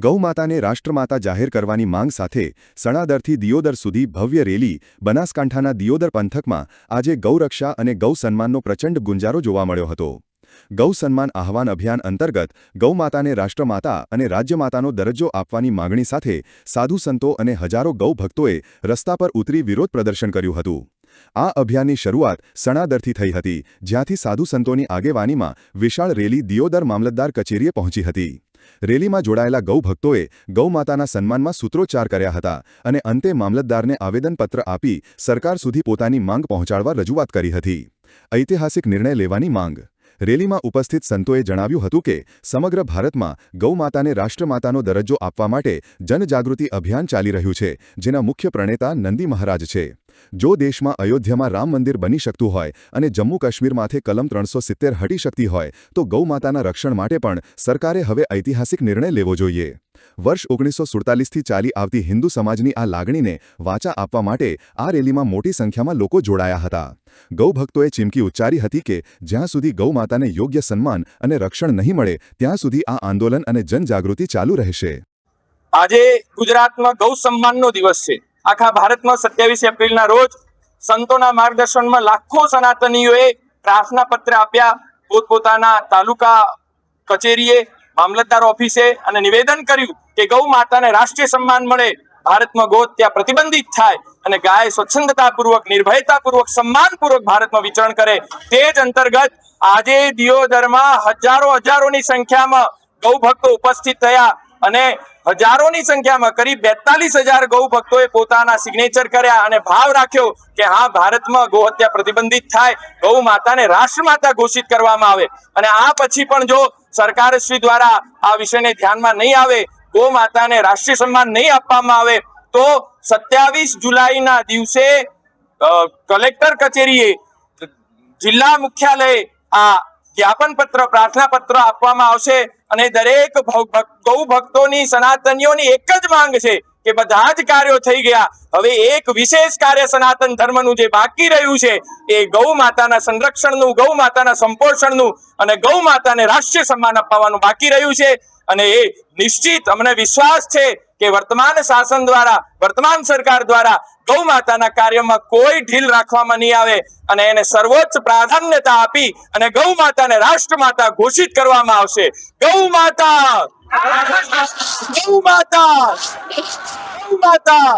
ગૌમાતાને રાષ્ટ્રમાતા જાહેર કરવાની માંગ સાથે સણાદરથી દિયોદર સુધી ભવ્ય રેલી બનાસકાંઠાના દિયોદર પંથકમાં આજે ગૌરક્ષા અને ગૌ સન્માનનો પ્રચંડ ગુંજારો જોવા મળ્યો હતો। ગૌ સન્માન આહવાન અભિયાન અંતર્ગત ગૌમાતાને રાષ્ટ્રમાતા અને રાજ્યમાતાનો દરજ્જો આપવાની માંગણી સાથે સાધુ સંતો અને હજારો ગૌ ભક્તોએ રસ્તા પર ઉતરી વિરોધ પ્રદર્શન કર્યું હતું। આ અભિયાનની શરૂઆત સણાદરથી થઈ હતી, જ્યાંથી સાધુ સંતોની આગેવાનીમાં વિશાળ રેલી દિયોદર મામલતદાર કચેરીએ પહોંચી હતી। રેલીમાં જોડાયેલા ગૌ ભક્તોએ ગૌમાતાના સન્માનમાં સૂત્રોચ્ચાર કર્યા હતા અને અંતે મામલતદારને આવેદનપત્ર આપી સરકાર સુધી પોતાની માંગ પહોંચાડવા રજૂઆત કરી હતી। ઐતિહાસિક નિર્ણય લેવાની માંગ। રેલીમાં ઉપસ્થિત સંતોએ જણાવ્યું હતું કે સમગ્ર ભારતમાં ગૌમાતાને રાષ્ટ્રમાતાનો દરજ્જો આપવા માટે જનજાગૃતિ અભિયાન ચાલી રહ્યું છે, જેના મુખ્ય પ્રણેતા નંદી મહારાજ છે। જો દેશમાં અયોધ્યામાં રામ મંદિર બની શકતું હોય અને જમ્મુ કાશ્મીરમાંથી કલમ 370 હટી શકતી હોય તો ગૌમાતાના રક્ષણ માટે પણ સરકારે હવે ઐતિહાસિક નિર્ણય લેવો જોઈએ। વર્ષ 1947થી ચાલી આવતી હિન્દુ સમાજની આ લાગણીને વાચા આપવા માટે આ રેલીમાં મોટી સંખ્યામાં લોકો જોડાયા હતા। ગૌભક્તોએ ચીમકી ઉચ્ચારી હતી કે જ્યાં સુધી ગૌમાતાને યોગ્ય સન્માન અને રક્ષણ નહીં મળે ત્યાં સુધી આ આંદોલન અને જનજાગૃતિ ચાલુ રહેશે। આજે ગુજરાતમાં ગૌ સન્માનનો દિવસ છે। આખા ભારતમાં 27 એપ્રિલના રોજ સંતોના માર્ગદર્શનમાં લાખો સનાતનીઓએ પ્રાર્થના પત્ર આપ્યા, પોતપોતાના તાલુકા કચેરીએ, મામલતદાર ઓફિસે અને નિવેદન કર્યું કે ગૌ માતાને રાષ્ટ્રીય સન્માન મળે, ભારતમાં ગૌહત્યા પ્રતિબંધિત થાય અને ગાય સ્વચ્છંદતાપૂર્વક, નિર્ભયતાપૂર્વક, સન્માનપૂર્વક ભારતમાં વિચરણ કરે। તે જ અંતર્ગત આજે દિયોદરમાં હજારોની સંખ્યામાં ગૌ ભક્તો ઉપસ્થિત થયા અને હજારોની સંખ્યામાં કરીબ 42,000 ગૌ ભક્તોએ પોતાના સિગ્નેચર કર્યા અને ભાવ રાખ્યો કે હા, ભારતમાં ગૌહત્યા પ્રતિબંધિત થાય, ગૌ માતાને રાષ્ટ્રમાતા ઘોષિત કરવામાં આવે। અને આ પછી પણ જો સરકારશ્રી દ્વારા આ વિષયને ધ્યાનમાં નહીં આવે, ગૌ માતાને રાષ્ટ્રીય સન્માન નહીં આપવામાં આવે તો 27 જુલાઈના દિવસે કલેક્ટર કચેરીએ, જિલ્લા મુખ્યાલયે આ જ્ઞાપન પત્ર, પ્રાર્થના પત્ર આપવામાં આવશે અને દરેક ગૌ ભક્તોની, સનાતનીઓની એક જ માંગ છે કે બધા જ કાર્યો થઈ ગયા, હવે એક વિશેષ કાર્ય સનાતન ધર્મનું જે બાકી રહ્યું છે એ ગૌ માતાના સંરક્ષણનું, ગૌ માતાના સંપોષણનું અને ગૌ માતાને રાષ્ટ્રીય સન્માન અપાવવાનું બાકી રહ્યું છે। અને એ નિશ્ચિત અમને વિશ્વાસ છે કે વર્તમાન શાસન દ્વારા, વર્તમાન સરકાર દ્વારા ગૌ માતાના કાર્યમાં કોઈ ઢીલ રાખવામાં નહીં આવે અને એને સર્વોચ્ચ પ્રાધાન્યતા આપી અને ગૌ માતાને રાષ્ટ્રમાતા ઘોષિત કરવામાં આવશે। ગૌ માતા, ગૌ માતા, ગૌ માતા।